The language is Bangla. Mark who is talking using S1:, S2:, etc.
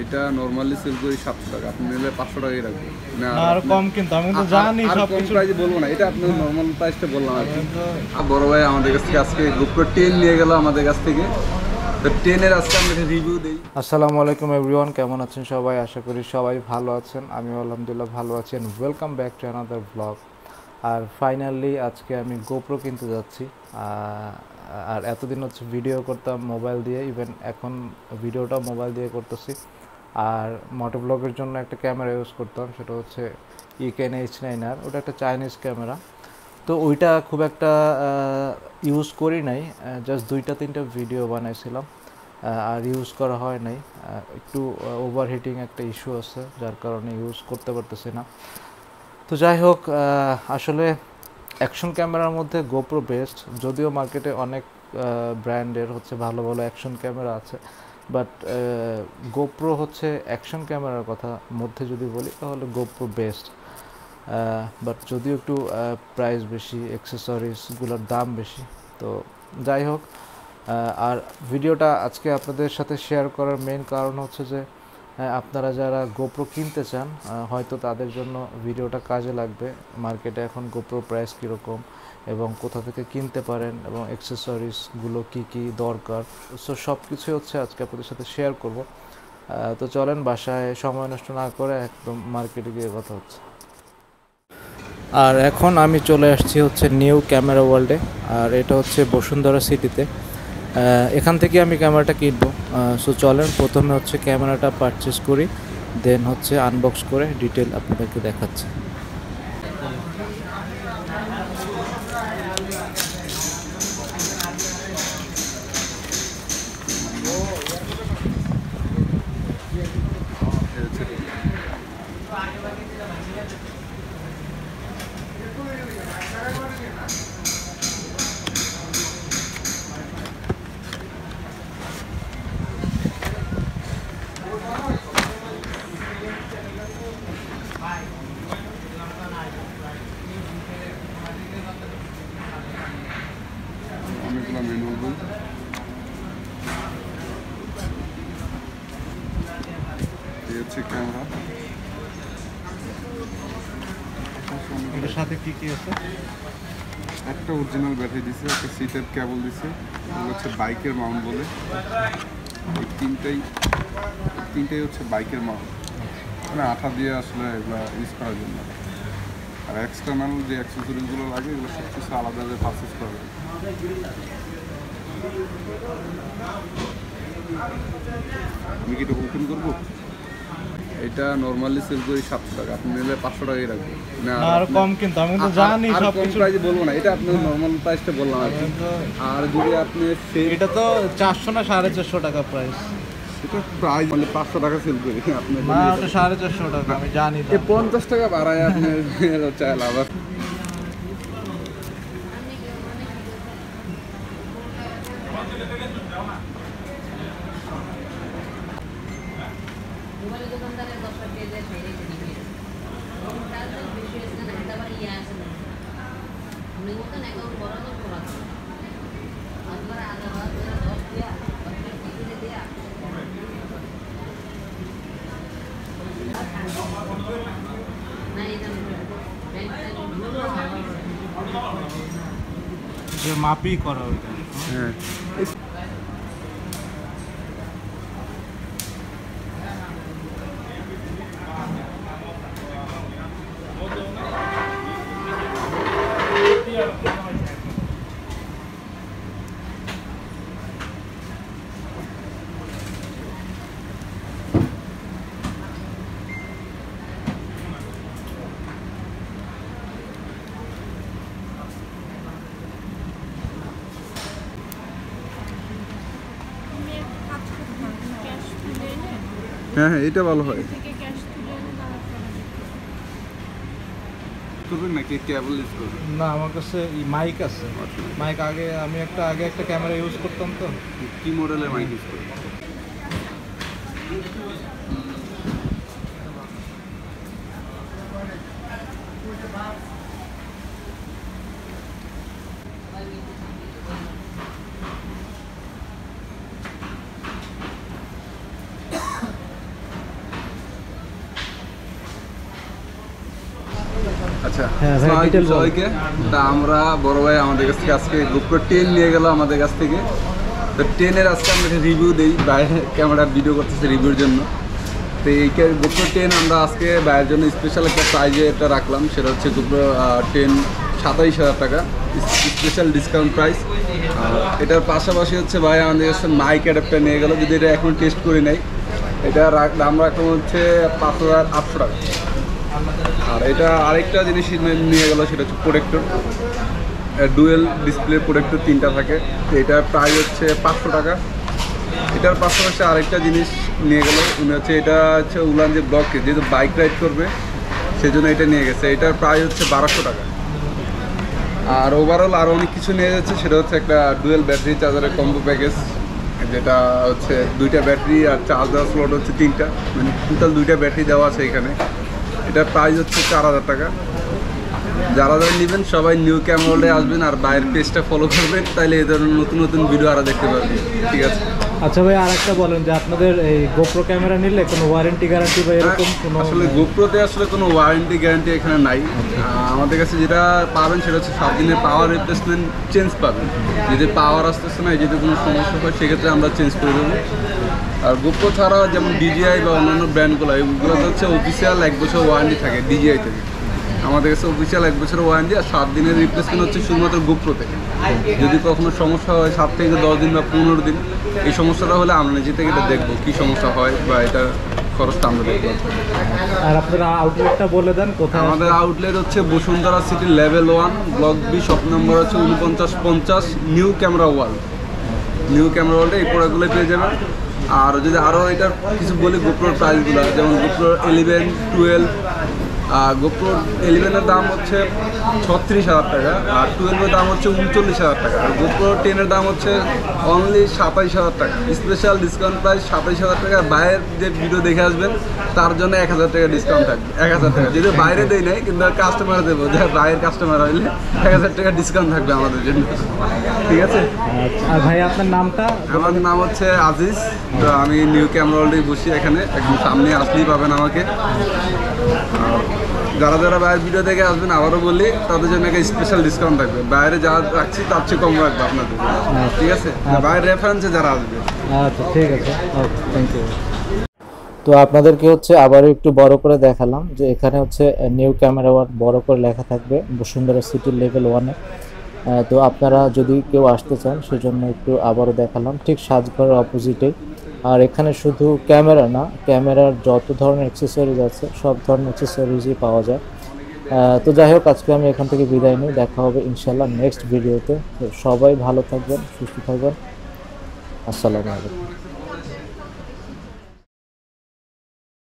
S1: এটা নরমালি সেল করি 700 টাকা, আপনি নিলে 500 টাকাই রাখবেন না
S2: আর কম, কিন্তু আমি তো জানি সব কিছু
S1: প্রাইস বলবো না, এটা আপনি নরমাল প্রাইসটা বললাম আর কি। বড় ভাই আমাদের কাছ থেকে আজকে GoPro 10 নিয়ে গেল আমাদের কাছ থেকে, তো 10 এর আজকে আমরা রিভিউ দেই।
S2: আসসালামু আলাইকুম এভরিওয়ান, কেমন আছেন সবাই? আশা করি সবাই ভালো আছেন, আমি আলহামদুলিল্লাহ ভালো আছি। And welcome back to another blog. আর ফাইনালি আজকে আমি GoPro কিনতে যাচ্ছি। আর এতদিন হচ্ছে ভিডিও করতাম মোবাইল দিয়ে, ইভেন এখন ভিডিওটা মোবাইল দিয়ে করতেছি। আর মোটোব্লগের জন্য একটা ক্যামেরা ইউজ করতাম, সেটা হচ্ছে Eken H9R। ওটা একটা চাইনিজ ক্যামেরা, তো ওইটা খুব একটা ইউজ করি নাই, জাস্ট 2-3টা ভিডিও বানাইছিলাম, আর ইউজ করা হয় নাই। একটু ওভারহিটিং একটা ইস্যু আছে, যার কারণে ইউজ করতে পারতেছি না। তো যাই হোক, আসলে অ্যাকশন ক্যামেরার মধ্যে GoPro বেস্ট, যদিও মার্কেটে অনেক ব্র্যান্ডের হচ্ছে ভালো ভালো অ্যাকশন ক্যামেরা আছে, বাট GoPro হচ্ছে অ্যাকশন ক্যামেরার কথা মধ্যে যদি বলি তাহলে GoPro বেস্ট। বাট যদিও একটু প্রাইস বেশি, অ্যাক্সেসরিজগুলোর দাম বেশি। তো যাই হোক, আর ভিডিওটা আজকে আপনাদের সাথে শেয়ার করার মেইন কারণ হচ্ছে যে আপনারা যারা GoPro কিনতে চান, হয়তো তাদের জন্য ভিডিওটা কাজে লাগবে। মার্কেটে এখন GoPro প্রাইস কীরকম এবং কোথা থেকে কিনতে পারেন এবং অ্যাক্সেসরিজগুলো কী কী দরকার, সো সব কিছুই হচ্ছে আজকে আপনাদের সাথে শেয়ার করব। তো চলেন, বাসায় সময় নষ্ট না করে একদম মার্কেটে গিয়ে কথা হচ্ছে। আর এখন আমি চলে আসছি হচ্ছে নিউ ক্যামেরা ওয়ার্ল্ডে, আর এটা হচ্ছে বসুন্ধরা সিটিতে। এখান থেকে আমি ক্যামেরাটা কিনবো। সো চলেন, প্রথমে হচ্ছে ক্যামেরাটা পারচেস করি, দেন হচ্ছে আনবক্স করে ডিটেল আপনাদেরকে দেখাচ্ছি।
S1: অনেকগুলো মেনু বই, এই হচ্ছে ক্যামেরা।
S2: এটার সাথে কী কী আছে?
S1: একটা অরিজিনাল ব্যাটারি দিছে, একটা সিটের কেবল দিছে, এগুলো হচ্ছে বাইকের মাউন্ট বলে। এই তিনটাই হচ্ছে বাইকের মাউন্ট, মানে আঠা দিয়ে আসলে এগুলো ইউজ করার জন্য। আর এক্সটার্নাল যে অ্যাক্সেসরিজগুলো লাগে এগুলো সব কিছু আলাদাভাবে পারচেস করা যায়। আমি কি এটা ওপেন করবো? এটা নরমালি সেল করি 700 টাকা, আপনি নিলে 500 টাকাই রাখবেন না
S2: আর কম, কিন্তু আমি তো জানি সব কিছু
S1: প্রাইস বলবো না, এটা আপনি নরমাল প্রাইসটা বললাম আর কি। আর যদি আপনি
S2: এটা তো 400 না 450 টাকা প্রাইস,
S1: এটা প্রাইস মানে 500 টাকা সেল করি আপনি
S2: না ওটা 450 টাকা, আমি জানি।
S1: 50 টাকা বাড়ায় আপনি চাইলে আবার।
S2: যে মাপই করা ওইটা।
S1: হ্যাঁ, হ্যাঁ হ্যাঁ, এটা ভালো হয়। করবেন নাকি কেবল ইউজ করবেন?
S2: না, আমার কাছে মাইক আছে। মাইক আমি আগে একটা ক্যামেরা ইউজ করতাম। তো
S1: কি মডেলের মাইক ইউজ করবেন? আচ্ছা
S2: হ্যাঁ, ভাই,
S1: আসসালামু
S2: detail
S1: আলাইকুম
S2: বল।
S1: সবাইকে। তা আমরা বড় ভাই আমাদের কাছ থেকে আজকে GoPro 10 নিয়ে গেল আমাদের কাছ থেকে। তো 10 এর আজকে আমরা রিভিউ দেই, বাইরে ক্যামেরা ভিডিও করতেছে রিভিউর জন্য। তো এই GoPro 10 আমরা আজকে বাইরের জন্য স্পেশাল একটা প্রাইজে এটা রাখলাম, সেটা হচ্ছে GoPro 10 27,000 টাকা স্পেশাল ডিসকাউন্ট প্রাইস। এটার পাশাপাশি হচ্ছে ভাই আমাদের কাছে মাইক অ্যাডাপ্টার নিয়ে গেল, যদি এটা এখন টেস্ট করি নাই। এটা দাম রাখলাম হচ্ছে 5,800 টাকা। আর এটা আরেকটা জিনিস নিয়ে গেল, সেটা হচ্ছে প্রোটেক্টর, ডুয়েল ডিসপ্লে প্রোটেক্টর 3টা থাকে। তো এটার প্রাইস হচ্ছে 500 টাকা। এটার পাশাপাশি আরেকটা জিনিস নিয়ে গেল, উনি হচ্ছে এটা হচ্ছে উলান যে ব্লক, যেহেতু বাইক রাইড করবে সেই জন্য এটা নিয়ে গেছে। এটার প্রাইস হচ্ছে 1200 টাকা। আর ওভারঅল আরও অনেক কিছু নিয়ে যাচ্ছে, সেটা হচ্ছে একটা ডুয়েল ব্যাটারি চার্জারের কম্বো প্যাকেজ, যেটা হচ্ছে 2টা ব্যাটারি আর চার্জ দেওয়ার স্লট হচ্ছে 3টা, মানে টোটাল 2টা ব্যাটারি দেওয়া আছে এখানে। এটার প্রাইস হচ্ছে 4000 টাকা। যারা যারা নেবেন সবাই নিউ ক্যামেরা ওয়ার্ল্ডে আসবেন আর বাইরের পেজটা ফলো করবেন, তাহলে এই ধরনের নতুন নতুন ভিডিও আরও দেখতে পারবেন। ঠিক আছে।
S2: আচ্ছা ভাই, আর একটা বলেন যে আপনাদের এই GoPro ক্যামেরা নিলে কোনো ওয়ারেন্টি গ্যারান্টি বা এরকম কোনো?
S1: আসলে GoProতে আসলে কোনো ওয়ারেন্টি গ্যারান্টি এখানে নাই। আমাদের কাছে যেটা পাবেন সেটা হচ্ছে 7 দিনের পাওয়ার রিপ্লেসমেন্ট চেঞ্জ পাবেন। যদি পাওয়ার আসতেছে না, যদি কোনো সমস্যা হয় সেক্ষেত্রে আমরা চেঞ্জ করে দেবো। আর GoPro ছাড়া যেমন DJI বা অন্যান্য ব্র্যান্ডগুলো, এগুলোতে হচ্ছে অফিসিয়াল 1 বছর ওয়ারেন্টি থাকে DJI থেকে। আমাদের কাছে অফিসিয়াল 1 বছরের ওয়ারেন্টি, আর 7 দিনের রিপ্লেসমেন্ট হচ্ছে শুধুমাত্র GoPro থেকে। যদি কখনো সমস্যা হয় 7 থেকে 10 দিন বা 15 দিন, এই সমস্যাটা হলে আমরা নিজে থেকে এটা দেখবো কী সমস্যা হয় বা এটা খরচটা আমরা দেখবো।
S2: আর আপনারা আউটলেটটা বলে দেন কোথায়?
S1: আমাদের আউটলেট হচ্ছে Bashundhara city level 1 block B, shop number হচ্ছে 4950, new camera world. New camera ওয়ার্ল্ডে এই প্রোডাক্টগুলো পেয়ে যাবেন। আর যদি আরও এটার কিছু বলি GoProর প্রাইসগুলো, যেমন GoPro 11, 12, GoPro 11-এর দাম হচ্ছে 36,000 টাকা, আর 12-এর দাম হচ্ছে 39,000 টাকা, আর GoPro 10-এর দাম হচ্ছে অনলি 27,000 টাকা। স্পেশাল ডিসকাউন্ট প্রাইস 27,000 টাকা। বাইরের যে ভিডিও দেখে আসবেন তার জন্য 1,000 টাকা ডিসকাউন্ট থাকবে। 1,000 টাকা যদি বাইরে দেয় নাই, কিন্তু কাস্টমার দেবো, যে বাইরের কাস্টমার হইলে 1,000 টাকা ডিসকাউন্ট থাকবে আমাদের জন্য। ঠিক আছে।
S2: আর ভাই আপনার নামটা?
S1: আমার নাম হচ্ছে আজিজ। তো আমি নিউ ক্যামেরা ওয়ার্ল্ডে বসি, এখানে একদম সামনে আসলেই পাবেন আমাকে। যারা যারা বাইরের ভিডিও দেখে আসবেন, আবারও বলি, তাদের জন্য একটা স্পেশাল ডিসকাউন্ট থাকবে। বাইরে যা রাখছি তার চেয়ে কম রাখবো আপনাদের। ঠিক আছে। বাইরের রেফারেন্সে যারা আসবে।
S2: আচ্ছা ঠিক আছে, ওকে, থ্যাংক ইউ। তো আপনাদেরকে হচ্ছে আবারও একটু বড় করে দেখালাম যে এখানে হচ্ছে নিউ ক্যামেরা ওয়ার্ল্ড বড় করে লেখা থাকবে বসুন্ধরা সিটি লেভেল 1-এ। তো আপনারা যদি কেউ আসতে চান সেজন্য একটু আবারও দেখালাম, ঠিক সাজঘরের অপোজিটে। আর এখানে শুধু ক্যামেরা না, ক্যামেরার যত ধরনের অ্যাক্সেসরিজ আছে সব ধরনের অ্যাক্সেসরিজই পাওয়া যায়। তো যাই হোক, আজকে আমি এখান থেকে বিদায় নিই। দেখা হবে ইনশাল্লাহ নেক্সট ভিডিওতে। তো সবাই ভালো থাকবেন, সুস্থ থাকবেন। আসসালামু আলাইকুম।